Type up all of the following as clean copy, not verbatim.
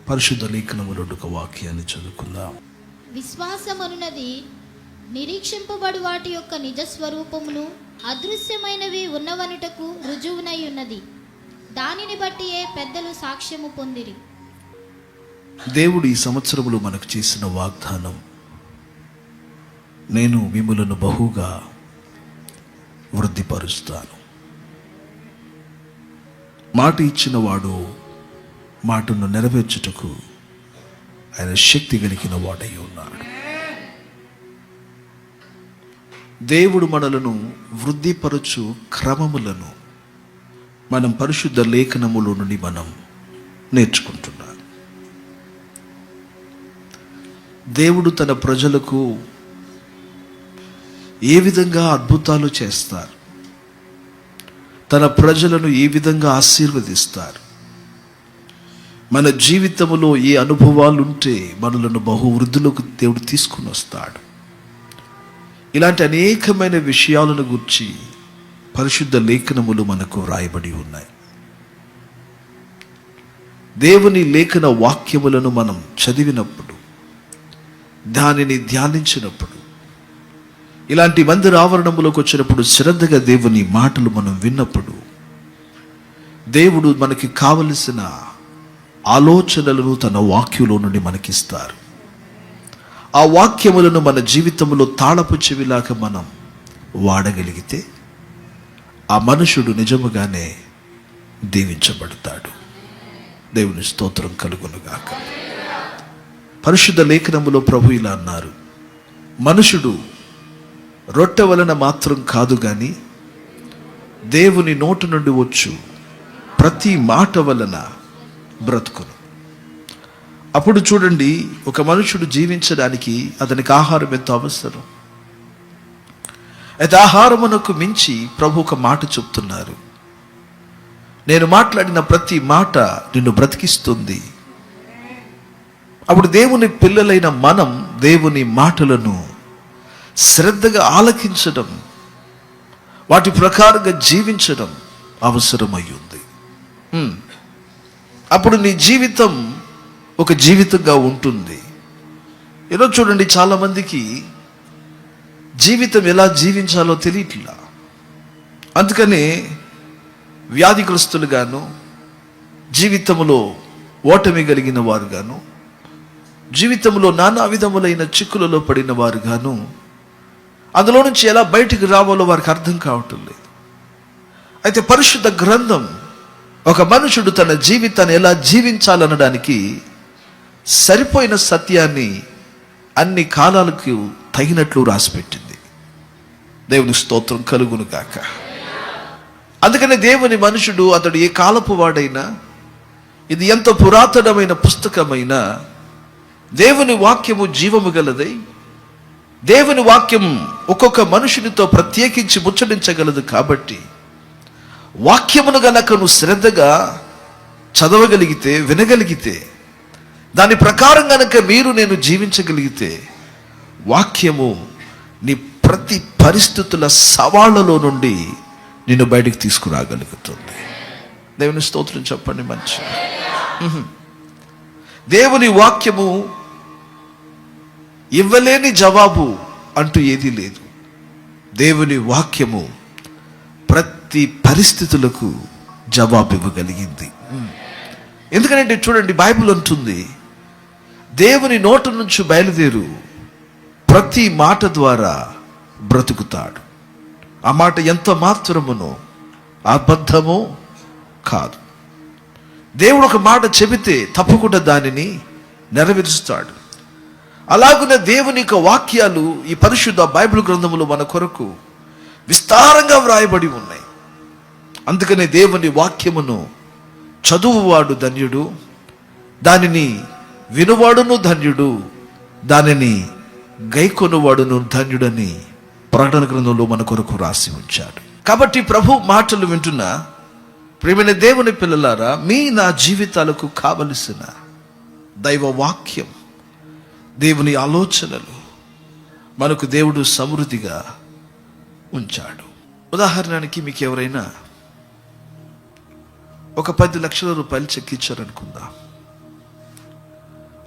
పరిశుద్ధ లేఖనములో ఒక వాక్యాన్ని చదువుకుందాం. విశ్వాసమనున్నది నిరీక్షింపబడు వాటి యొక్క నిజ స్వరూపమును అదృశ్యమైనవి ఉన్నవనుటకు రుజువునై ఉన్నది. దానిని బట్టియే పెద్దలు సాక్ష్యము పొందిరి. దేవుడు ఈ సంవత్సరములో మనకు చేసిన వాగ్దానం, నేను మిమ్ములను బహుగా వృద్ధిపరుస్తాను. మాట ఇచ్చిన వాడు మాటను నెరవేర్చుటకు ఆయన శక్తి కలిగిన వాడై ఉన్నాడు. దేవుడు మనలను వృద్ధిపరచు క్రమములను మనం పరిశుద్ధ లేఖనములో నుండి మనం నేర్చుకుంటున్నాం. దేవుడు తన ప్రజలకు ఏ విధంగా అద్భుతాలు చేస్తారు, తన ప్రజలను ఏ విధంగా ఆశీర్వదిస్తారు, మన జీవితంలో ఏ అనుభవాలు ఉంటే మనలను బహువృద్ధులకు దేవుడు తీసుకుని వస్తాడు. ఇలాంటి అనేకమైన విషయాలను గురించి పరిశుద్ధ లేఖనములు మనకు వ్రాయబడి ఉన్నాయి. దేవుని లేఖన వాక్యములను మనం చదివినప్పుడు, దానిని ధ్యానించినప్పుడు, ఇలాంటి మందిర ఆవరణములోకి వచ్చినప్పుడు, శ్రద్ధగా దేవుని మాటలు మనం విన్నప్పుడు, దేవుడు మనకి కావలసిన ఆలోచనలను తన వాక్యంలో నుండి మనకిస్తారు. ఆ వాక్యములను మన జీవితంలో తాళపు చెవిలాగా మనం వాడగలిగితే ఆ మనుషుడు నిజముగానే దీవించబడతాడు. దేవుని స్తోత్రం కలుగునుగాక. పరిశుద్ధ లేఖనములో ప్రభు ఇలా అన్నారు, మనుషుడు రొట్టె వలన మాత్రం కాదు గాని దేవుని నోటి నుండి వచ్చు ప్రతి మాట వలన బ్రతుకును. అప్పుడు చూడండి, ఒక మనుషుడు జీవించడానికి అతనికి ఆహారం ఎంతో అవసరం. అయితే ఆహారమునకు మించి ప్రభు ఒక మాట చెప్తున్నారు, నేను మాట్లాడిన ప్రతి మాట నిన్ను బ్రతికిస్తుంది. అప్పుడు దేవుని పిల్లలైన మనం దేవుని మాటలను శ్రద్ధగా ఆలకించడం, వాటి ప్రకారంగా జీవించడం అవసరమై ఉంది. అప్పుడు నీ జీవితం ఒక జీవితంగా ఉంటుంది. ఈరోజు చూడండి, చాలామందికి జీవితం ఎలా జీవించాలో తెలియట్లా. అందుకనే వ్యాధిగ్రస్తులుగాను, జీవితంలో ఓటమి కలిగిన వారుగాను, జీవితంలో నానా విధములైన చిక్కులలో పడిన వారుగాను, అందులో నుంచి ఎలా బయటికి రావాలో వారికి అర్థం కావటం లేదు. అయితే పరిశుద్ధ గ్రంథం ఒక మనుషుడు తన జీవితాన్ని ఎలా జీవించాలనడానికి సరిపోయిన సత్యాన్ని అన్ని కాలాలకు తగినట్లు రాసిపెట్టింది. దేవుని స్తోత్రం కలుగును కాక. అందుకనే దేవుని మనుషుడు, అతడు ఏ కాలపు వాడైనా, ఇది ఎంత పురాతనమైన పుస్తకమైనా, దేవుని వాక్యము జీవము గలదై, దేవుని వాక్యం ఒక్కొక్క మనుషునితో ప్రత్యేకించి ముచ్చటించగలదు. కాబట్టి వాక్యమును గనక నువ్వు శ్రద్ధగా చదవగలిగితే, వినగలిగితే, దాని ప్రకారం గనక నేను జీవించగలిగితే, వాక్యము నీ ప్రతి పరిస్థితుల సవాళ్లలో నుండి నిన్ను బయటికి తీసుకురాగలుగుతుంది. దేవుని స్తోత్రం చెప్పండి. మంచి దేవుని వాక్యము ఇవ్వలేని జవాబు అంటూ ఏదీ లేదు. దేవుని వాక్యము ప్రతి పరిస్థితులకు జవాబు ఇవ్వగలిగింది. ఎందుకంటే చూడండి, బైబిల్ అంటుంది, దేవుని నోటి నుంచి బయలుదేరు ప్రతి మాట ద్వారా బ్రతుకుతాడు. ఆ మాట ఎంత మాత్రమునో అబద్ధమో కాదు. దేవుడు ఒక మాట చెబితే తప్పకుండా దానిని నెరవేరుస్తాడు. అలాగున దేవుని యొక్క వాక్యాలు ఈ పరిశుద్ధ బైబిల్ గ్రంథములో మన కొరకు విస్తారంగా వ్రాయబడి ఉన్నాయి. అందుకనే దేవుని వాక్యమును చదువువాడు ధన్యుడు, దానిని వినువాడును ధన్యుడు, దానిని గైకొనువాడును ధన్యుడని ప్రకటన గ్రంథంలో మన కొరకు రాసి ఉంచాడు. కాబట్టి ప్రభు మాటలు వింటున్న ప్రియమైన దేవుని పిల్లలారా, నా జీవితాలకు కావలసిన దైవ వాక్యం, దేవుని ఆలోచనలు మనకు దేవుడు సమృద్ధిగా ఉంచాడు. ఉదాహరణకి మీకు ఎవరైనా ఒక 10 లక్షల రూపాయలు చెక్ ఇచ్చారనుకుందాం.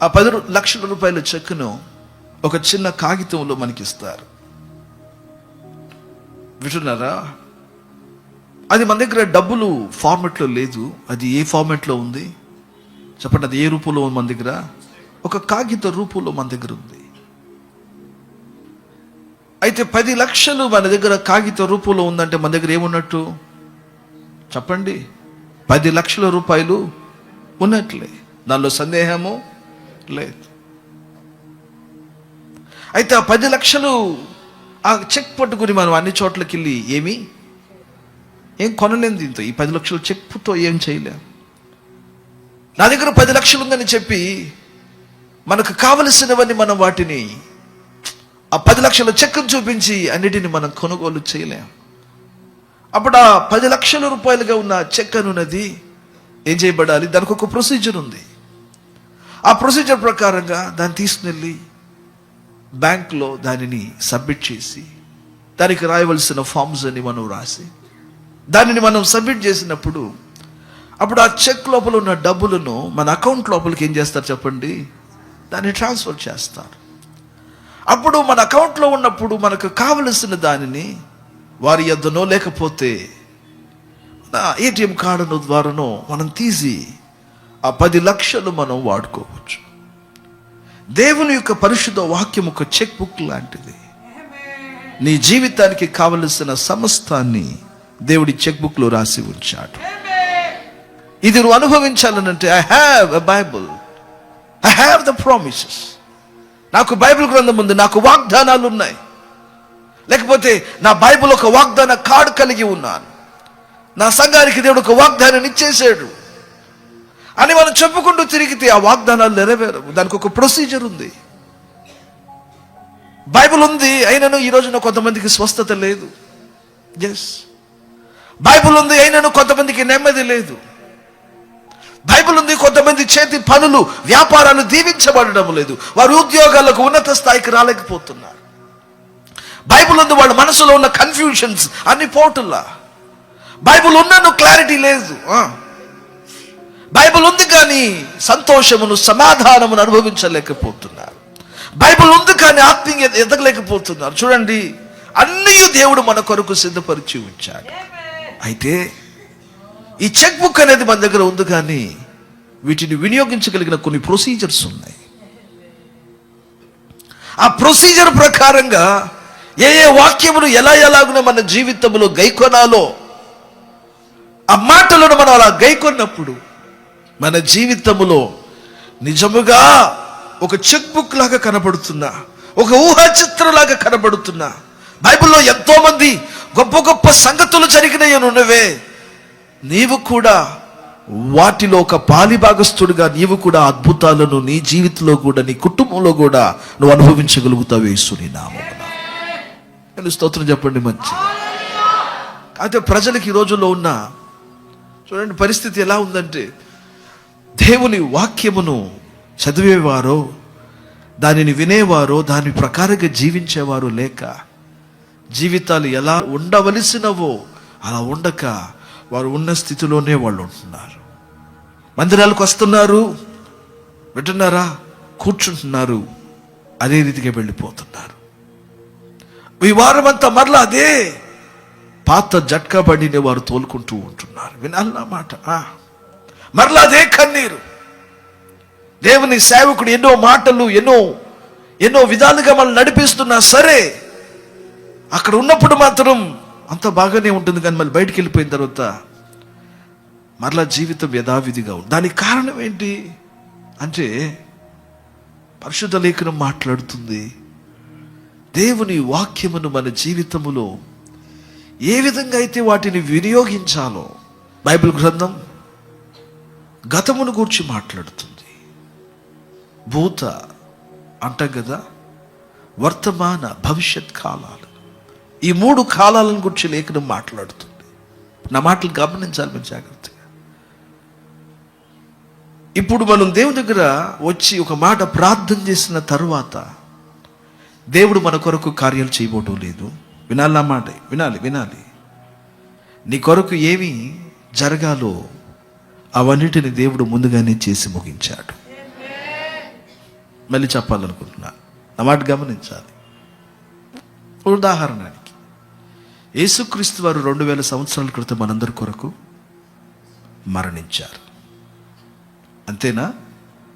ఆ 10 లక్షల రూపాయల చెక్కును ఒక చిన్న కాగితంలో మనకిస్తారు. వింటున్నారా? అది మన దగ్గర డబ్బులు ఫార్మెట్లో లేదు. అది ఏ ఫార్మెట్లో ఉంది చెప్పండి? అది ఏ రూపంలో ఉంది మన దగ్గర? ఒక కాగిత రూపంలో మన దగ్గర ఉంది. అయితే 10 లక్షలు మన దగ్గర కాగిత రూపంలో ఉందంటే మన దగ్గర ఏమున్నట్టు చెప్పండి? 10 లక్షల రూపాయలు ఉన్నట్లే, దానిలో సందేహము లేదు. అయితే ఆ 10 లక్షలు ఆ చెక్ పట్టుకుని మనం అన్ని చోట్లకి వెళ్ళి ఏం కొనలేం. దీంతో ఈ 10 లక్షల చెక్తో ఏం చేయలేం. నా దగ్గర 10 లక్షలు ఉందని చెప్పి మనకు కావలసినవన్నీ మనం వాటిని ఆ 10 లక్షల చెక్కును చూపించి అన్నిటిని మనం కొనుగోలు చేయలేం. అప్పుడు ఆ 10 లక్షల రూపాయలుగా ఉన్న చెక్ అనున్నది ఏం చేయబడాలి? దానికి ఒక ప్రొసీజర్ ఉంది. ఆ ప్రొసీజర్ ప్రకారంగా దాన్ని తీసుకుని బ్యాంక్లో దానిని సబ్మిట్ చేసి, దానికి రాయవలసిన ఫామ్స్ అని మనం రాసి దానిని మనం సబ్మిట్ చేసినప్పుడు అప్పుడు ఆ చెక్ లోపల ఉన్న డబ్బులను మన అకౌంట్ లోపలికి ఏం చేస్తారు చెప్పండి? దాన్ని ట్రాన్స్ఫర్ చేస్తారు. అప్పుడు మన అకౌంట్లో ఉన్నప్పుడు మనకు కావలసిన దానిని వారి యొద్దనో లేకపోతే ఏటీఎం కార్డు ద్వారానో మనం తీసి ఆ 10 లక్షలు మనం వాడుకోవచ్చు. దేవుని యొక్క పరిశుద్ధ వాక్యం ఒక చెక్ బుక్ లాంటిది. నీ జీవితానికి కావలసిన సమస్తాన్ని దేవుడి చెక్ బుక్ లో రాసి ఉంచాడు. ఇది నువ్వు అనుభవించాలనంటే I have a Bible, I have the promises. నాకు బైబిల్ గ్రంథం ఉంది, నాకు వాగ్దానాలు ఉన్నాయి. లేకపోతే నా బైబిల్ ఒక వాగ్దాన కార్డు కలిగి ఉన్నాను, నా సంఘానికి దేవుడు ఒక వాగ్దానాన్ని ఇచ్చేసాడు అని మనం చెప్పుకుంటూ తిరిగితే ఆ వాగ్దానాలు నెరవేరవు. దానికి ఒక ప్రొసీజర్ ఉంది. బైబిల్ ఉంది అయినను ఈ రోజున కొంతమందికి స్వస్థత లేదు. ఎస్, బైబిల్ ఉంది అయినను కొంతమందికి నెమ్మది లేదు. బైబిల్ ఉంది, కొంతమంది చేతి పనులు వ్యాపారాలు దీవించబడడం లేదు. వారి ఉద్యోగాలకు ఉన్నత స్థాయికి రాలేకపోతున్నారు. బైబిల్ ఉంది, వాళ్ళ మనసులో ఉన్న కన్ఫ్యూషన్స్ అన్ని పోటుల్లా. బైబిల్ ఉన్నను క్లారిటీ లేదు. బైబిల్ ఉంది కానీ సంతోషమును సమాధానమును అనుభవించలేకపోతున్నారు. బైబిల్ ఉంది కానీ ఆత్మీయ ఎదగలేకపోతున్నారు. చూడండి, అన్నీ దేవుడు మన కొరకు సిద్ధపరిచి ఉంచాడు. అయితే ఈ చెక్ బుక్ అనేది మన దగ్గర ఉంది కానీ వీటిని వినియోగించగలిగిన కొన్ని ప్రొసీజర్స్ ఉన్నాయి. ఆ ప్రొసీజర్ ప్రకారంగా ఏ వాక్యమును ఎలాగున మన జీవితంలో గైకొనాలో ఆ మాటలను మనం అలా గైకొన్నప్పుడు మన జీవితంలో నిజముగా ఒక చెక్ బుక్ లాగా కనబడుతున్నా, ఒక ఊహా చిత్రంలాగా కనబడుతున్నా. బైబిల్లో ఎంతో మంది గొప్ప గొప్ప సంగతులు జరిగినాయి ఉన్నవే. నీవు కూడా వాటిలో ఒక పాలిభాగస్తుడిగా నీవు కూడా అద్భుతాలను నీ జీవితంలో కూడా నీ కుటుంబంలో కూడా నువ్వు అనుభవించగలుగుతావు యేసుని నామమున. నేను స్తోత్రం చెప్పండి. మంచి అయితే ప్రజలకు ఈ రోజుల్లో ఉన్న చూడండి పరిస్థితి ఎలా ఉందంటే, దేవుని వాక్యమును చదివేవారో దానిని వినేవారో దాని ప్రకారంగా జీవించేవారు లేక, జీవితాలు ఎలా ఉండవలసినవో అలా ఉండక వారు ఉన్న స్థితిలోనే వాళ్ళు ఉంటున్నారు. మందిరాలకు వస్తున్నారు, వింటున్నారా, కూర్చుంటున్నారు, అదే రీతిగా వెళ్ళిపోతున్నారు. ఈ వారం అంతా మరలా అదే పాత జట్కా బండిని వారు తోలుకుంటూ ఉంటున్నారు. వినాలన్న మాట. మరలా అదే కన్నీరు. దేవుని సేవకుడు ఎన్నో మాటలు ఎన్నో విధాలుగా మనం నడిపిస్తున్నా సరే అక్కడ ఉన్నప్పుడు మాత్రం అంత బాగానే ఉంటుంది, కానీ మళ్ళీ బయటికి వెళ్ళిపోయిన తర్వాత మరలా జీవితం యథావిధిగా ఉంది. దానికి కారణం ఏంటి అంటే పరిశుద్ధ లేఖనం మాట్లాడుతుంది, దేవుని వాక్యమును మన జీవితములో ఏ విధంగా అయితే వాటిని వినియోగించాలో బైబిల్ గ్రంథం గతమును గూర్చి మాట్లాడుతుంది. భూత అంటాం కదా, వర్తమాన భవిష్యత్ కాలాలు, ఈ 3 కాలాలను గురించి లేఖనం మాట్లాడుతుంది. నా మాటలు గమనించాలి మీరు జాగ్రత్తగా. ఇప్పుడు మనం దేవుని దగ్గర వచ్చి ఒక మాట ప్రార్థన చేసిన తరువాత దేవుడు మన కొరకు కార్యాలు చేయబోవడం లేదు. వినాలి, ఆ మాట వినాలి. నీ కొరకు ఏమి జరగాలో అవన్నిటిని దేవుడు ముందుగానే చేసి ముగించాడు. మళ్ళీ చెప్పాలనుకుంటున్నాను, నా మాట గమనించాలి. ఉదాహరణకి యేసుక్రీస్తు వారు 2000 సంవత్సరాల క్రితం మనందరి కొరకు మరణించారు. అంతేనా?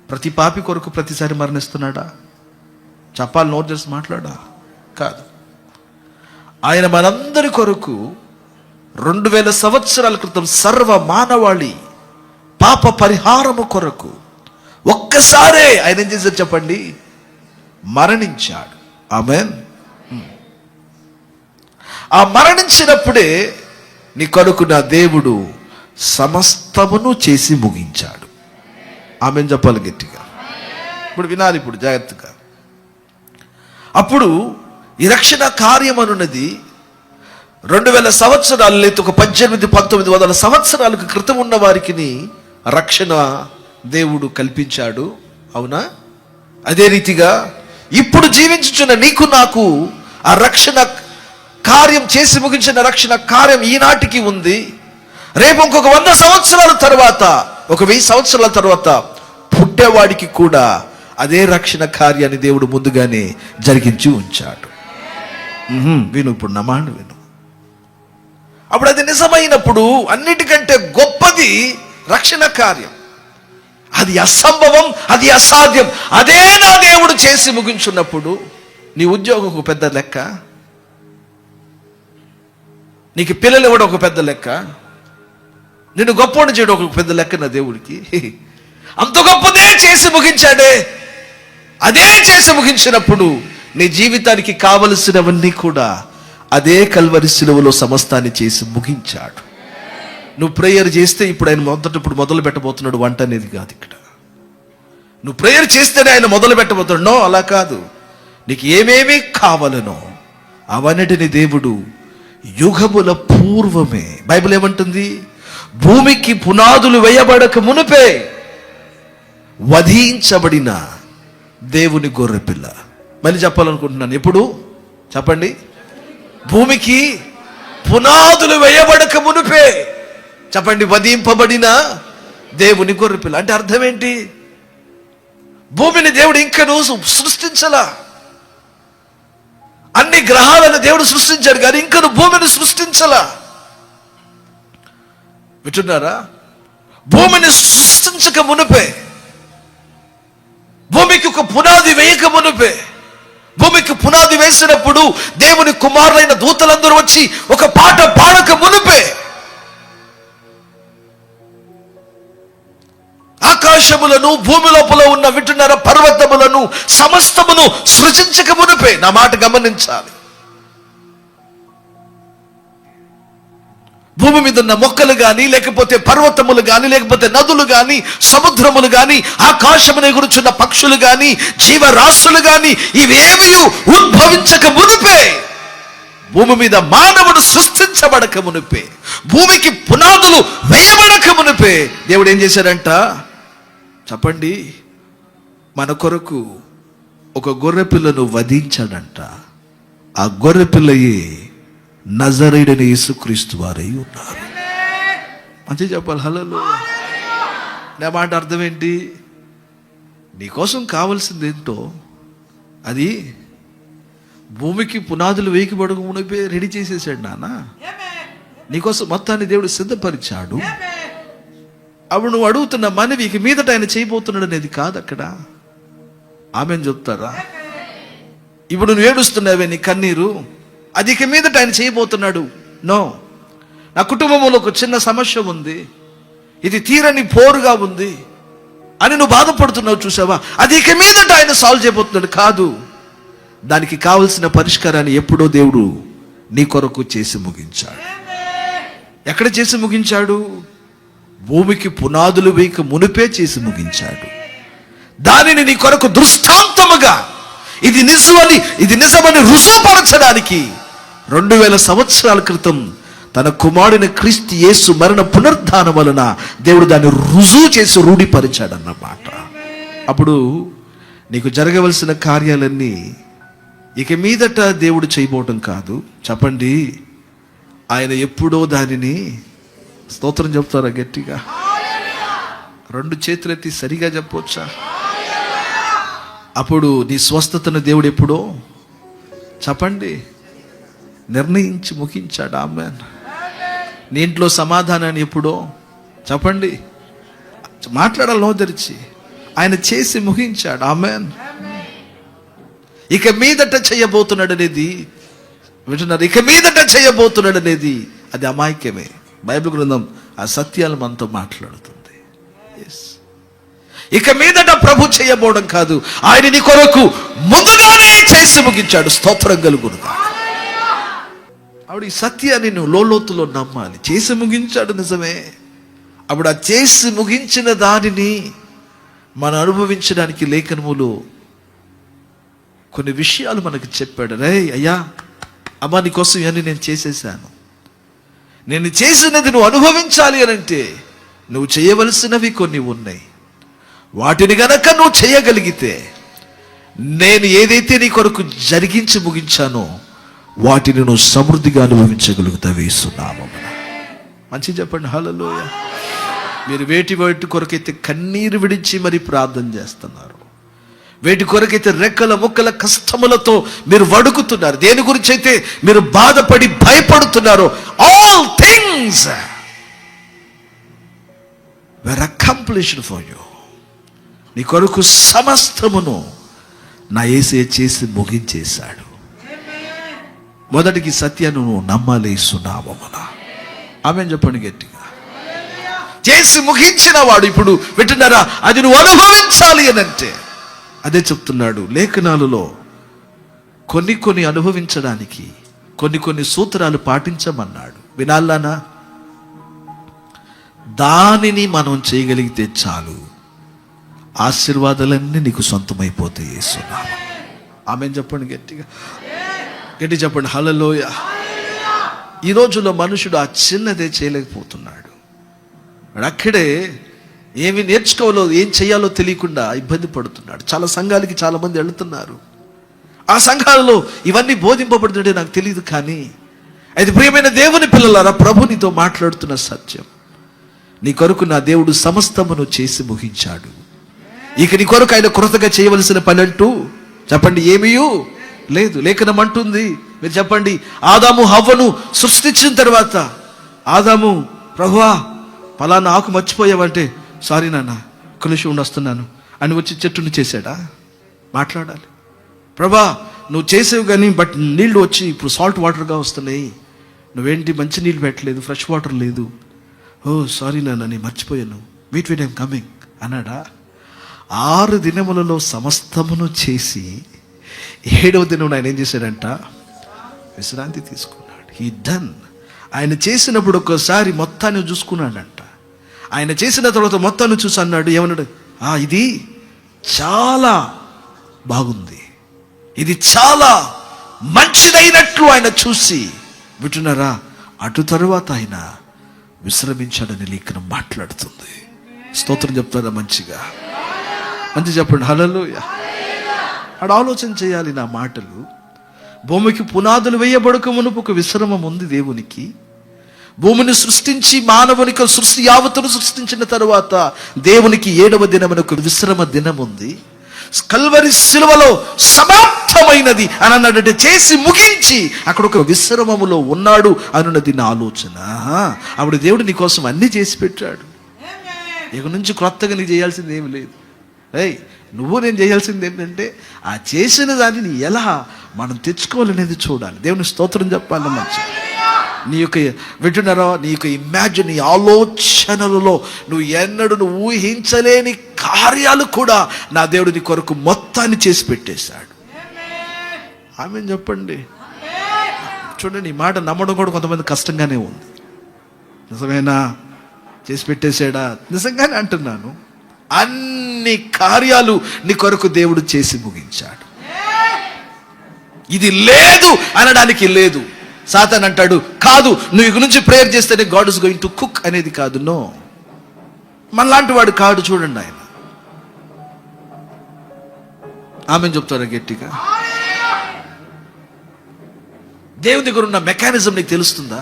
ప్రతి పాపి కొరకు ప్రతిసారి మరణిస్తున్నాడా? చెప్పాలి, నోట్ చేసి మాట్లాడా? కాదు. ఆయన మనందరి కొరకు 2000 సంవత్సరాల క్రితం సర్వ మానవాళి పాప పరిహారము కొరకు ఒక్కసారే ఆయన ఏం చేశారు చెప్పండి? మరణించాడు. ఆమేన్. ఆ మరణించినప్పుడే నీ కొరకు నా దేవుడు సమస్తమును చేసి ముగించాడు. ఆమేన్ చెప్పాలి గట్టిగా. ఇప్పుడు వినాలి, ఇప్పుడు జాగ్రత్తగా. అప్పుడు ఈ రక్షణ కార్యం అనున్నది 2000 సంవత్సరాలు లేదా ఒక 1800-1900 సంవత్సరాలకు క్రితం ఉన్న వారికి రక్షణ దేవుడు కల్పించాడు. అవునా? అదే రీతిగా ఇప్పుడు జీవించుచున్న నీకు నాకు ఆ రక్షణ కార్యం చేసి ముగించిన రక్షణ కార్యం ఈనాటికి ఉంది. రేపు ఇంకొక 100 సంవత్సరాల తర్వాత, ఒక 1000 సంవత్సరాల తర్వాత పుట్టేవాడికి కూడా అదే రక్షణ కార్యాన్ని దేవుడు ముందుగానే జరిగించి ఉంచాడు. విను, ఇప్పుడు నా మాట విను. అప్పుడు అది నిజమైనప్పుడు అన్నిటికంటే గొప్పది రక్షణ కార్యం. అది అసంభవం, అది అసాధ్యం. అదే నా దేవుడు చేసి ముగించున్నప్పుడు నీ ఉద్యోగం ఒక పెద్ద లెక్క, నీకు పిల్లలు ఇవ్వడం ఒక పెద్ద లెక్క, నిన్ను గొప్పవాడు చేయడం ఒక పెద్ద లెక్క నా దేవుడికి. అంత గొప్పదే చేసి ముగించాడే. అదే చేసి ముగించినప్పుడు నీ జీవితానికి కావలసినవన్నీ కూడా అదే కల్వరి శిలువలో సమస్తాన్ని చేసి ముగించాడు. నువ్వు ప్రేయర్ చేస్తే ఇప్పుడు ఆయన మొదలు పెట్టబోతున్నాడు వంట అనేది కాదు ఇక్కడ. నువ్వు ప్రేయర్ చేస్తేనే ఆయన మొదలు పెట్టబోతున్నాడు. నో, అలా కాదు. నీకు ఏమేమి కావాలనో అవన్నిటిని దేవుడు యుగముల పూర్వమే, బైబిల్ ఏమంటుంది? భూమికి పునాదులు వేయబడక మునిపే వధించబడిన దేవుని గొర్రెపిల్ల. మళ్ళీ చెప్పాలనుకుంటున్నాను. ఎప్పుడు చెప్పండి? భూమికి పునాదులు వేయబడక మునిపే చెప్పండి, వధింపబడిన దేవుని గొర్రెపిల్ల. అంటే అర్థం ఏంటి? భూమిని దేవుడు ఇంకనూ సృష్టించలా. అన్ని గ్రహాలను దేవుడు సృష్టించాడు కానీ ఇంకను భూమిని సృష్టించలా. వింటున్నారా? భూమిని సృష్టించక మునిపే, భూమికి ఒక పునాది వేయక మునిపే, భూమికి పునాది వేసినప్పుడు దేవుని కుమారులైన దూతలందరూ వచ్చి ఒక పాట పాడక మునిపే, ఆకాశములను భూమి లోపల ఉన్న వింటున్నారా పర్వతములను సమస్తమును సృజించక మునిపే. నా మాట గమనించాలి. భూమి మీద ఉన్న మొక్కలు గాని, లేకపోతే పర్వతములు గాని, లేకపోతే నదులు గాని, సముద్రములు గాని, ఆకాశమును ఎగురుచున్న పక్షులు గాని, జీవరాశులు గాని, ఇవేమీ ఉద్భవించక మునిపే, భూమి మీద మానవుడు సృష్టించబడక మునిపే, భూమికి పునాదులు వేయబడక మునిపే దేవుడు ఏం చేశాడంట చెప్పండి? మన కొరకు ఒక గొర్రె పిల్లను వధించాడంట. ఆ గొర్రె పిల్లయే నజరేయుడైన యేసుక్రీస్తు వారై ఉన్నారు. మంచి చెప్పాలి. హల్లెలూయా. నా మాట అర్థం ఏంటి? నీకోసం కావాల్సింది ఏంటో అది భూమికి పునాదులు వేయకబడక మునిపే రెడీ చేసేసాడు నాన్న. నీకోసం మొత్తాన్ని దేవుడు సిద్ధపరిచాడు. అప్పుడు నువ్వు అడుగుతున్న మనవి ఇక మీదట ఆయన చేయబోతున్నాడు అనేది కాదు అక్కడ. ఆమెను చెప్తారా? ఇప్పుడు నువ్వు ఏడుస్తున్నావే, నీ కన్నీరు, అది ఇక మీదట ఆయన చేయబోతున్నాడు. నో, నా కుటుంబంలో ఒక చిన్న సమస్య ఉంది, ఇది తీరని పోరుగా ఉంది అని నువ్వు బాధపడుతున్నావు చూసావా, అది ఇక మీదట ఆయన సాల్వ్ చేయబోతున్నాడు కాదు. దానికి కావలసిన పరిష్కారాన్ని ఎప్పుడో దేవుడు నీ కొరకు చేసి ముగించాడు. ఎక్కడ చేసి ముగించాడు? భూమికి పునాదులు వేయక మునిపే చేసి ముగించాడు. దానిని నీ కొరకు దృష్టాంతముగా ఇది నిజమని రుజువుపరచడానికి 2000 సంవత్సరాల క్రితం తన కుమారుని క్రీస్తు యేసు మరణ పునరుద్ధానం వలన దేవుడు దాన్ని రుజువు చేసి రూఢిపరిచాడు అన్నమాట. అప్పుడు నీకు జరగవలసిన కార్యాలన్నీ ఇక మీదట దేవుడు చేయబోవటం కాదు. చెప్పండి, ఆయన ఎప్పుడో దానిని, స్తోత్రం చెప్తారా గట్టిగా? 2 చేతులెత్తి సరిగా చెప్పవచ్చా? అప్పుడు నీ స్వస్థతను దేవుడు ఎప్పుడో చెప్పండి నిర్ణయించి ముగించాడు. ఆమేన్. నీ ఇంట్లో సమాధానాన్ని ఎప్పుడో చెప్పండి మాట్లాడాలి నో తెరిచి ఆయన చేసి ముగించాడు. ఆమేన్. ఇక మీదట చేయబోతున్నాడు అనేది వింటున్నారు, ఇక మీదట చేయబోతున్నాడు అనేది అది అమాయకమే. బైబిల్ గ్రంథం ఆ సత్యాలు మనతో మాట్లాడుతుంది. ఇక మీదట ప్రభు చేయబోవడం కాదు, ఆయన నీ కొరకు ముందుగానే చేసి ముగించాడు. స్తోత్రం కలుగునుగా. ఆవిడ ఈ సత్యాన్ని నువ్వు లోతులో నమ్మాలి. చేసి ముగించాడు నిజమే. అప్పుడు ఆ చేసి ముగించిన దానిని మనం అనుభవించడానికి లేఖనములు కొన్ని విషయాలు మనకు చెప్పాడు. రే అయ్యా అమ్మా నీకోసం ఇవన్నీ నేను చేసేసాను, నేను చేసినది నువ్వు అనుభవించాలి అని అంటే నువ్వు చేయవలసినవి కొన్ని ఉన్నాయి. వాటిని గనక నువ్వు చేయగలిగితే నేను ఏదైతే నీ కొరకు జరిగించి ముగించానో వాటిని నువ్వు సమృద్ధిగా అనుభవించగలుగుతావు యేసునామమున. మంచి చెప్పండి హల్లెలూయా. మీరు వేటి కొరకైతే కన్నీరు విడిచి మరి ప్రార్థన చేస్తున్నారు, వేటి కొరకైతే రెక్కల ముక్కల కష్టములతో మీరు వడుకుతున్నారు, దేని గురించి అయితే మీరు బాధపడి భయపడుతున్నారో all things were accomplished for you. నీ కొరకు సమస్తమును నా యేసయ్య చేసి ముగించేశాడు. మొదటికి సత్యాన్ని నువ్వు నమ్మాలి యేసునామమున. ఆమేన్ చెప్పండి గట్టిగా. చేసి ముగించిన వాడు ఇప్పుడు వింటున్నారా, అది నువ్వు అనుభవించాలి అని అంటే అదే చెప్తున్నాడు లేఖనాలలో. కొన్ని అనుభవించడానికి కొన్ని సూత్రాలు పాటించమన్నాడు. వినాలానా? దానిని మనం చేయగలిగితే చాలు, ఆశీర్వాదాలన్నీ నీకు సొంతమైపోతాయి యేసునామమున. ఆమేన్ చెప్పండి గట్టిగా, గట్టి చెప్పండి హల్లెలూయా. ఈ రోజుల్లో మనుషుడు ఆ చిన్నదే చేయలేకపోతున్నాడు. అక్కడే ఏమి నేర్చుకోవాలో ఏం చేయాలో తెలియకుండా ఇబ్బంది పడుతున్నాడు. చాలా సంఘాలకి చాలా మంది వెళుతున్నారు, ఆ సంఘాలలో ఇవన్నీ బోధింపబడుతుంటే నాకు తెలియదు. కానీ అది ప్రియమైన దేవుని పిల్లలారా, ప్రభు నీతో మాట్లాడుతున్న సత్యం. నీ కొరకు నా దేవుడు సమస్తమును చేసి ముగించాడు. ఇక నీ కొరకు ఆయన కొరతగా చేయవలసిన పని అంటూ చెప్పండి ఏమీయూ లేదు. లేఖనం అంటుంది, మీరు చెప్పండి, ఆదాము హవ్వను సృష్టించిన తర్వాత ఆదాము ప్రభువా ఫలానా ఆకు మర్చిపోయావంటే సారీ నాన్న ఒక్క నిమిషం ఉండి వస్తున్నాను అని వచ్చి చెట్టుని చేశాడా? మాట్లాడాలి. ప్రభా నువ్వు చేసేవి కానీ బట్ నీళ్లు వచ్చి ఇప్పుడు సాల్ట్ వాటర్గా వస్తున్నాయి, నువ్వేంటి మంచి నీళ్ళు పెట్టలేదు, ఫ్రెష్ వాటర్ లేదు. ఓ సారీ నాన్న నేను మర్చిపోయాను, వెయిట్ ఐమ్ కమింగ్ అన్నాడా? 6 దినములలో సమస్తమును చేసి 7వ దినం ఆయన ఏం చేశాడంట? విశ్రాంతి తీసుకున్నాడు. He done. ఆయన చేసినప్పుడు ఒక్కసారి మొత్తాన్ని చూసుకున్నాడంట. ఆయన చేసిన తర్వాత మొత్తాన్ని చూసి అన్నాడు, ఏమన్నాడు? ఇది చాలా బాగుంది, ఇది చాలా మంచిదైనట్లు ఆయన చూసి వింటున్నారా, అటు తరువాత ఆయన విశ్రమించాడని లేఖనం మాట్లాడుతుంది. స్తోత్రం చెప్తారా? మంచిగా మంచి చెప్పండి హల్లెలూయా. అక్కడ ఆలోచన చేయాలి. నా మాటలు భూమికి పునాదులు వేయబడక మునుపు ఒక విశ్రమం ఉంది దేవునికి. భూమిని సృష్టించి మానవునికి సృష్టి యావత్తును సృష్టించిన తరువాత దేవునికి 7వ దినం ఒక విశ్రమ దినం ఉంది. కల్వరి శిలువలో సమాప్తమైనది అని అన్నాడంటే చేసి ముగించి అక్కడ ఒక విశ్రమములో ఉన్నాడు అన్నది నా ఆలోచన. అప్పుడు దేవుడు నీ కోసం అన్ని చేసి పెట్టాడు. ఇక నుంచి క్రొత్తగా నీకు చేయాల్సింది ఏమి లేదు. నువ్వు నేను చేయాల్సింది ఏంటంటే ఆ చేసిన దానిని ఎలా మనం తెచ్చుకోవాలనేది చూడాలి. దేవుని స్తోత్రం చెప్పాలి. మంచి నీ యొక్క వింటున్నారో, నీ యొక్క ఇమాజిన్, నీ ఆలోచనలలో నువ్వు ఎన్నడూ నువ్వు ఊహించలేని కార్యాలు కూడా నా దేవుడు నీ కొరకు మొత్తాన్ని చేసి పెట్టేశాడు. ఆమేన్ చెప్పండి. చూడండి, ఈ మాట నమ్మడం కూడా కొంతమంది కష్టంగానే ఉంది. నిజమేనా? చేసి పెట్టేశాడా? నిజంగానే అంటున్నాను. అన్ని కార్యాలు నీ కొరకు దేవుడు చేసి ముగించాడు. ఇది లేదు అనడానికి లేదు. సాతాన్ అంటాడు కాదు నువ్వు ఇక నుంచి ప్రేయర్ చేస్తేనే God is going to cook అనేది కాదు. నో, మనలాంటి వాడు కాడు. చూడండి ఆయన. ఆమెను చెప్తారా గట్టిగా? దేవుని దగ్గర ఉన్న మెకానిజం నీకు తెలుస్తుందా?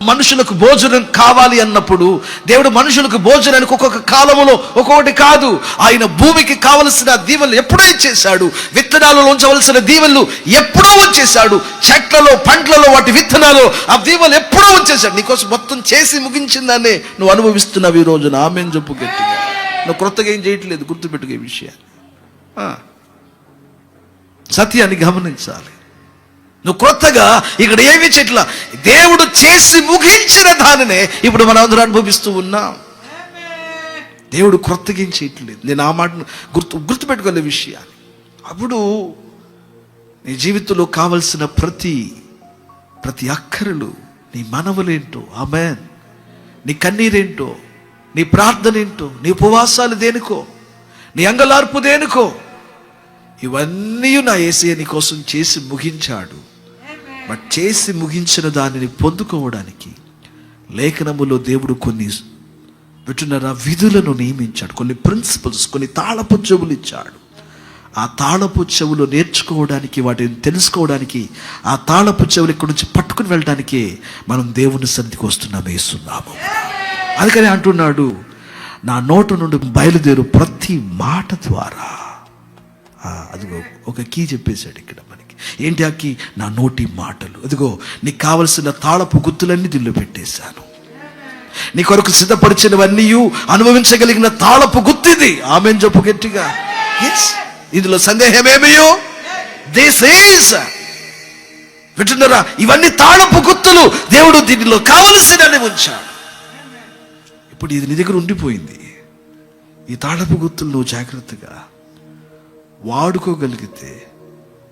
మనుషులకు భోజనం కావాలి అన్నప్పుడు దేవుడు మనుషులకు భోజనానికి ఒక్కొక్క కాలములో ఒక్కొక్కటి కాదు, ఆయన భూమికి కావలసిన దీవెనలు ఎప్పుడో ఇచ్చేశాడు. విత్తనాలలో ఉంచవలసిన దీవెనలు ఎప్పుడో వచ్చేశాడు. చెట్లలో పండ్లలో వాటి విత్తనాలు ఆ దీవెనలు ఎప్పుడో వచ్చేశాడు. నీకోసం మొత్తం చేసి ముగించిందాన్ని నువ్వు అనుభవిస్తున్నావు ఈ రోజున. ఆమేన్ చెప్పు గట్టిగా. నువ్వు క్రొత్తగా ఏం చేయట్లేదు, గుర్తుపెట్టుకే విషయాన్ని. సత్యాన్ని గమనించాలి. నువ్వు క్రొత్తగా ఇక్కడ ఏమి చెట్ల దేవుడు చేసి ముగించిన దానినే ఇప్పుడు మనం అందరూ అనుభవిస్తూ ఉన్నాం. దేవుడు క్రొత్తగా ఏం చేయట్లేదు. నేను ఆ మాటను గుర్తుపెట్టుకోలే విషయాన్ని. అప్పుడు నీ జీవితంలో కావలసిన ప్రతి అక్కరలు, నీ మనవులేంటో, ఆమేన్, నీ కన్నీరేంటో, నీ ప్రార్థన ఏంటో, నీ ఉపవాసాలు దేనికో, నీ అంగలార్పు దేనికో, ఇవన్నీ నా యేసయ్య నీ కోసం చేసి ముగించాడు. బట్ చేసి ముగించిన దానిని పొందుకోవడానికి లేఖనములో దేవుడు కొన్ని విధులను నియమించాడు, కొన్ని ప్రిన్సిపల్స్, కొన్ని తాళపు చెవులు ఇచ్చాడు. ఆ తాళపు చెవులు నేర్చుకోవడానికి, వాటిని తెలుసుకోవడానికి, ఆ తాళపు చెవులు ఇక్కడి నుంచి పట్టుకుని వెళ్ళడానికి మనం దేవుని సన్నిధికి వస్తున్నాం, వేస్తున్నాము. అందుకని అంటున్నాడు, నా నోట నుండి బయలుదేరు ప్రతి మాట ద్వారా. అదిగో ఒక కీ చెప్పేశాడు ఇక్కడ మనకి. ఏంటి ఆ కీ? నా నోటి మాటలు. అదిగో నీకు కావలసిన తాళపు గుర్తులన్నీ దిల్లు పెట్టేశాను. నీ కొరకు సిద్ధపరిచినవన్నీ అనుభవించగలిగిన తాళపు గుర్తిది. ఆమేన్ చెప్పు గట్టిగా. ఇందులో సందేహమేమయ్యో, దిస్ ఈజ్, వింటున్నారా, ఇవన్నీ తాళపు గుర్తులు. దేవుడు దీనిలో కావలసినని ఉంచాడు. ఇప్పుడు ఇది నీ దగ్గర ఉండిపోయింది. ఈ తాళపు గుర్తులు నువ్వు జాగ్రత్తగా వాడుకోగలిగితే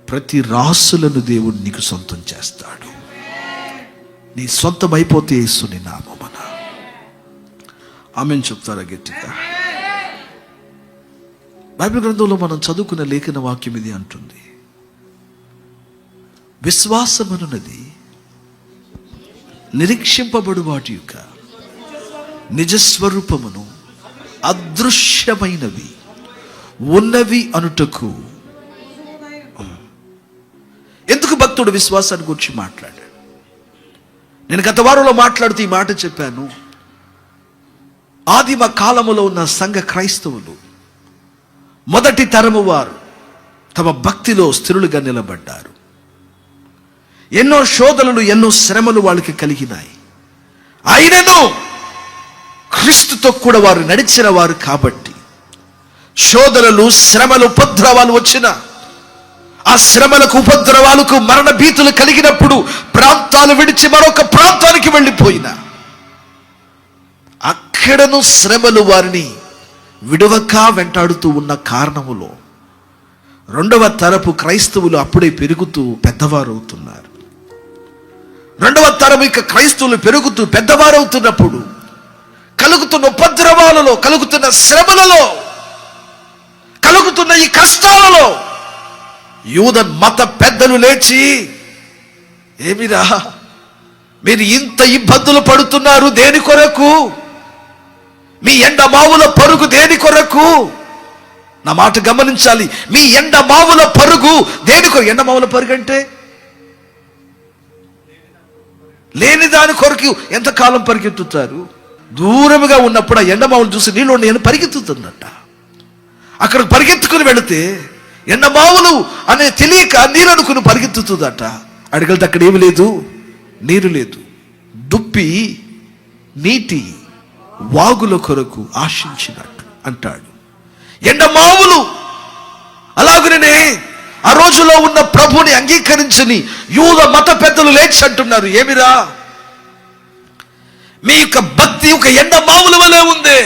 ప్రతి రాసులను దేవుడు నీకు సొంతం చేస్తాడు. నీ సొంతం అయిపోతే యేసుని నామమున. ఆమేన్ చెప్తారా గట్టిగా? బైబిల్ గ్రంథంలో మనం చదువుకున్న లేఖన వాక్యం ఇది అంటుంది, విశ్వాసమనున్నది నిరీక్షింపబడు వాటి యొక్క నిజస్వరూపమును అదృశ్యమైనవి ఉన్నవి అనుటకు. ఎందుకు భక్తుడు విశ్వాసాన్ని గురించి మాట్లాడాడు? నేను గత వారంలో మాట్లాడుతూ ఈ మాట చెప్పాను. ఆదిమ కాలములో ఉన్న సంఘ క్రైస్తవులు, మొదటి తరము వారు తమ భక్తిలో స్థిరులుగా నిలబడ్డారు. ఎన్నో శోధనలు, ఎన్నో శ్రమలు వాళ్ళకి కలిగినాయి. అయినను క్రీస్తుతో కూడా వారు నడిచిన వారు కాబట్టి శోధనలు, శ్రమలు, ఉపద్రవాలు వచ్చిన, ఆ శ్రమలకు, ఉపద్రవాలకు, మరణ భీతులు కలిగినప్పుడు ప్రాంతాలు విడిచి మరొక ప్రాంతానికి వెళ్ళిపోయిన, అక్కడను శ్రమలు వారిని విడవక వెంటాడుతూ ఉన్న కారణములో రెండవ తరపు క్రైస్తవులు అప్పుడే పెరుగుతూ పెద్దవారు అవుతున్నారు. రెండవ తరపు ఇక క్రైస్తవులు పెరుగుతూ పెద్దవారు అవుతున్నప్పుడు కలుగుతున్న ఉపద్రవాలలో, కలుగుతున్న శ్రమలలో, కలుగుతున్న ఈ కష్టాలలో యూద మత పెద్దలు లేచి, ఏమిరా మీరు ఇంత ఇబ్బందులు పడుతున్నారు దేని కొరకు? మీ ఎండమావుల పరుగు దేని కొరకు? నా మాట గమనించాలి. మీ ఎండమావుల పరుగు దేని కొరకు? ఎండమావుల పరుగు అంటే లేని దాని కొరకు ఎంతకాలం పరిగెత్తుతారు? దూరముగా ఉన్నప్పుడు ఆ ఎండమావులు చూసి నీళ్ళు నేను పరిగెత్తుతున్నట్ట. అక్కడికి పరిగెత్తుకుని వెళితే ఎండమావులు అనే తెలియక నీరు అనుకుని పరిగెత్తుతుందట. అడిగితే అక్కడ ఏమి లేదు, నీరు లేదు. దుప్పి నీటి వాగుల కొరకు ఆశించినట్టు అంటాడు. ఎండమావులు అలాగనే ఆ రోజులో ఉన్న ప్రభుని అంగీకరించని యూద మత పెద్దలు లేచి అంటున్నారు, ఏమిరా మీ యొక్క భక్తి ఒక ఎండమావుల వలె ఉంది.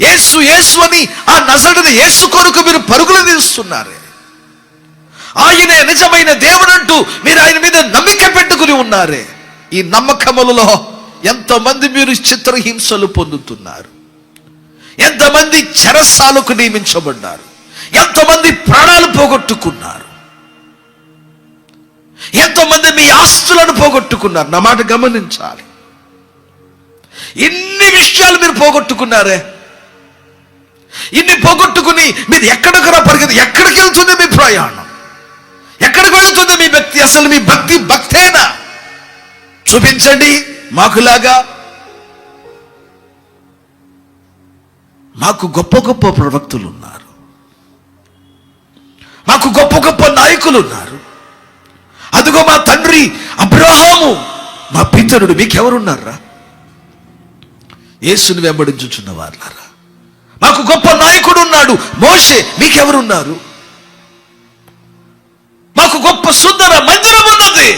యేసు యేసు అని ఆ నజరుడైన యేసు కొరకు మీరు పరుగులు తీస్తున్నారే. ఆయనే నిజమైన దేవుడు అంటూ మీరు ఆయన మీద నమ్మిక పెట్టుకుని ఉన్నారే. ఈ నమ్మకములలో ఎంతమంది మీరు చిత్రహింసలు పొందుతున్నారు, ఎంతమంది చెరసాలకు నియమించబడ్డారు, ఎంతమంది ప్రాణాలు పోగొట్టుకున్నారు, ఎంతోమంది మీ ఆస్తులను పోగొట్టుకున్నారు. నా మాట గమనించాలి. ఇన్ని విషయాలు మీరు పోగొట్టుకున్నారే. ఇన్ని పోగొట్టుకుని మీరు ఎక్కడికి వెళ్తుంది మీ ప్రయాణం? ఎక్కడికి వెళుతుంది మీ భక్తి? అసలు మీ భక్తి భక్తేనా? చూపించండి మాకులాగా. మాకు గొప్ప గొప్ప ప్రవక్తులు ఉన్నారు, మాకు గొప్ప గొప్ప నాయకులు ఉన్నారు. అదిగో మా తండ్రి అబ్రహాము, మా పితరుడు. మీకెవరున్నారా? యేసుని వెంబడించుచున్న వారులారా. మాకు గొప్ప నాయకుడు ఉన్నాడు మోషే. మీకెవరున్నారు? మాకు గొప్ప సుందర మందిరం ఉన్నది.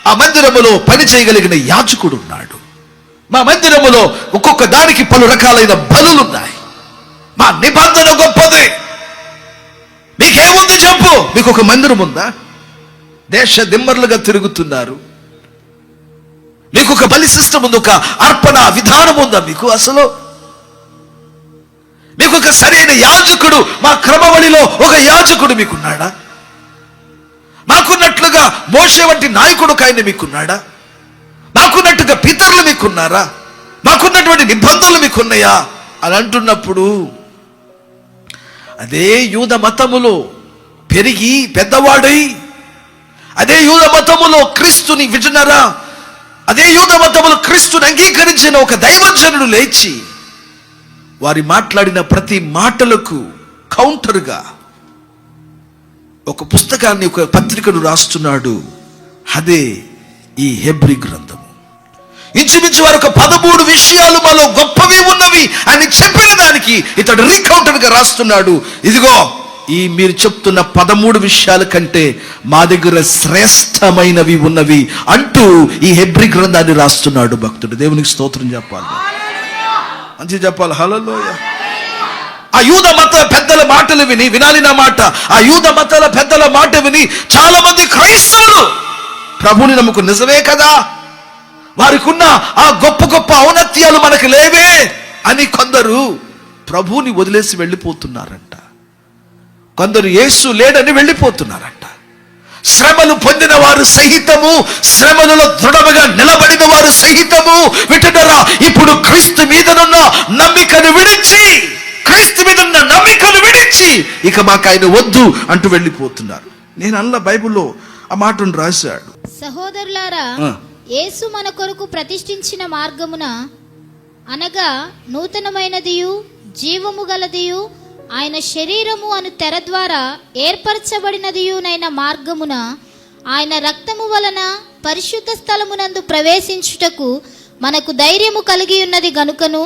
ఆ మందిరములో పని చేయగలిగిన యాజకుడు ఉన్నాడు. మా మందిరములో ఒక్కొక్క దానికి పలు రకాలైన బలులున్నాయి. మా నిబంధన గొప్పది. మీకేముంది చెప్పు? మీకు ఒక మందిరం ఉందా? దేశ దిమ్మర్లుగా తిరుగుతున్నారు. మీకు ఒక బలి సిస్టమ్ ఉంది, ఒక అర్పణ విధానం ఉందా మీకు? అసలు మీకు ఒక సరైన యాజకుడు, మా క్రమవళిలో ఒక యాజకుడు మీకున్నాడా? మాకున్నట్లుగా మోషే వంటి నాయకుడు ఒక ఆయన మీకున్నాడా? మాకున్నట్టుగా పితరులు మీకున్నారా? మాకున్నటువంటి నిబంధనలు మీకున్నాయా అని అంటున్నప్పుడు, అదే యూద మతములో పెరిగి పెద్దవాడై, అదే యూద మతములో క్రీస్తుని విజనరా, అదే యూద మతములో క్రీస్తుని అంగీకరించిన ఒక దైవజనుడు లేచి వారి మాట్లాడిన ప్రతి మాటలకు కౌంటర్గా ఒక పుస్తకాన్ని, ఒక పత్రికను రాస్తున్నాడు. అదే ఈ హెబ్రీ గ్రంథము. ఇంచుమించు వారు ఒక 13 విషయాలు మాలో గొప్పవి ఉన్నవి అని చెప్పిన దానికి ఇతడు రీకౌంటర్గా రాస్తున్నాడు. ఇదిగో ఈ మీరు చెప్తున్న 13 విషయాల కంటే మా దగ్గర శ్రేష్టమైనవి ఉన్నవి అంటూ ఈ హెబ్రీ గ్రంథాన్ని రాస్తున్నాడు భక్తుడు. దేవునికి స్తోత్రం చెప్పాలి, మంచి చెప్పాలి. హల్లెలూయా. ఆ యూద మత పెద్దల మాటలు వినాలి నా మాట. ఆ యూద మతాల పెద్దల మాట విని చాలా మంది క్రైస్తవులు ప్రభుని నమ్ముకు, నిజమే కదా, వారికి ఉన్న ఆ గొప్ప గొప్ప ఔన్నత్యాలు మనకు లేవే అని కొందరు ప్రభుని వదిలేసి వెళ్ళిపోతున్నారంట. కొందరు యేసు లేడని వెళ్ళిపోతున్నారంట. శ్రమలు పొందిన వారు సహితము, శ్రమలలో దృఢముగా నిలబడిన వారు సహితము వింటున్నారా, ఇప్పుడు క్రీస్తు మీదనున్న నమ్మికను విడిచి, క్రీస్తు మీదన్న నమ్మికను విడిచి ఇక మాకు ఆయన వద్దు అంటూ వెళ్ళిపోతున్నారు. నేను అన్న బైబిల్లో ఆ మాటను రాశాడు. సహోదరులారా, యేసు మన కొరకు ప్రతిష్ఠించిన మార్గమున, అనగా నూతనమైనదియు జీవము గలదియు ఆయన శరీరము అను తెర ద్వారా ఏర్పరచబడినదియునైన మార్గమున ఆయన రక్తము వలన పరిశుద్ధ స్థలమునందు ప్రవేశించుటకు మనకు ధైర్యము కలిగి ఉన్నది గనుకను,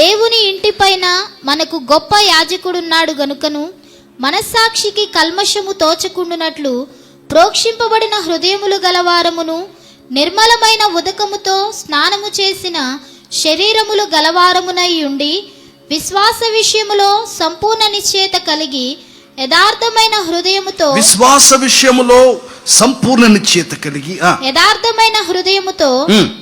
దేవుని ఇంటిపైన మనకు గొప్ప యాజకుడున్నాడు గనుకను, మనస్సాక్షికి కల్మషము తోచకుండునట్లు ప్రోక్షింపబడిన హృదయములు గలవారమును, నిర్మలమైన ఉదకముతో స్నానము చేసిన శరీరములు గలవారమునై ఉండి, విశ్వాస విషయములో సంపూర్ణ నిశ్చయత కలిగి యథార్థమైన హృదయముతో, విశ్వాస విషయములో సంపూర్ణ నిశ్చయత కలిగి యథార్థమైన హృదయముతో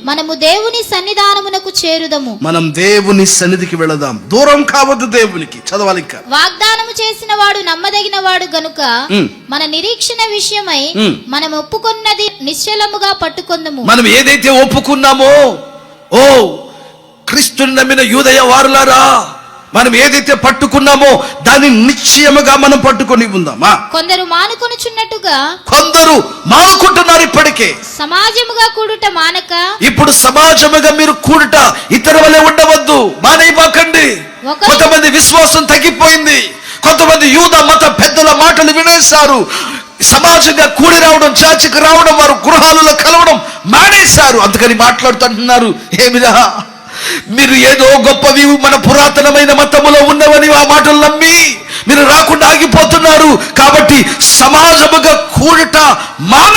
మనము దేవుని సన్నిధానమునకు చేరుదము. మనం దేవుని సన్నిధికి వెళదాం, దూరం కావద్దు దేవునికి. చదవాలి ఇంకా. వాగ్దానము చేసిన వాడు నమ్మదగిన వాడు గనుక మన నిరీక్షణ విషయమై మనం ఒప్పుకున్నది నిశ్చలముగా పట్టుకొందము. మనం ఏదైతే ఒప్పుకున్నామో, ఓ క్రీస్తుని నమ్మిన యూదయ వారులారా, మనం ఏదైతే పట్టుకున్నామో దాన్ని నిశ్చయముగా మనం పట్టుకొని ఉందామా. కొందరు మానుకొనుచున్నట్టుగా కొందరు మానుకుంటున్నారు. ఇప్పటికే సమాజముగా కూడుట మానక, ఇప్పుడు సమాజముగా మీరు కూడుట ఇతర వలె ఉండవద్దు, మానైపోకండి. కొంతమంది విశ్వాసం తగ్గిపోయింది, కొంతమంది యూద మత పెద్దల మాటలు వినేశారు. సమాజంగా కూడి రావడం, చర్చికి రావడం, వారు గృహాలలో కలవడం మానేశారు. అందుకని మాట్లాడుతుంటున్నారు, ఏమిరా మీరు ఏదో గొప్పవి మన పురాతనమైన మతములో ఉన్నవని ఆ మాటలు నమ్మి మీరు రాకుండా ఆగిపోతున్నారు. కాబట్టి సమాజముగా కూడట మాన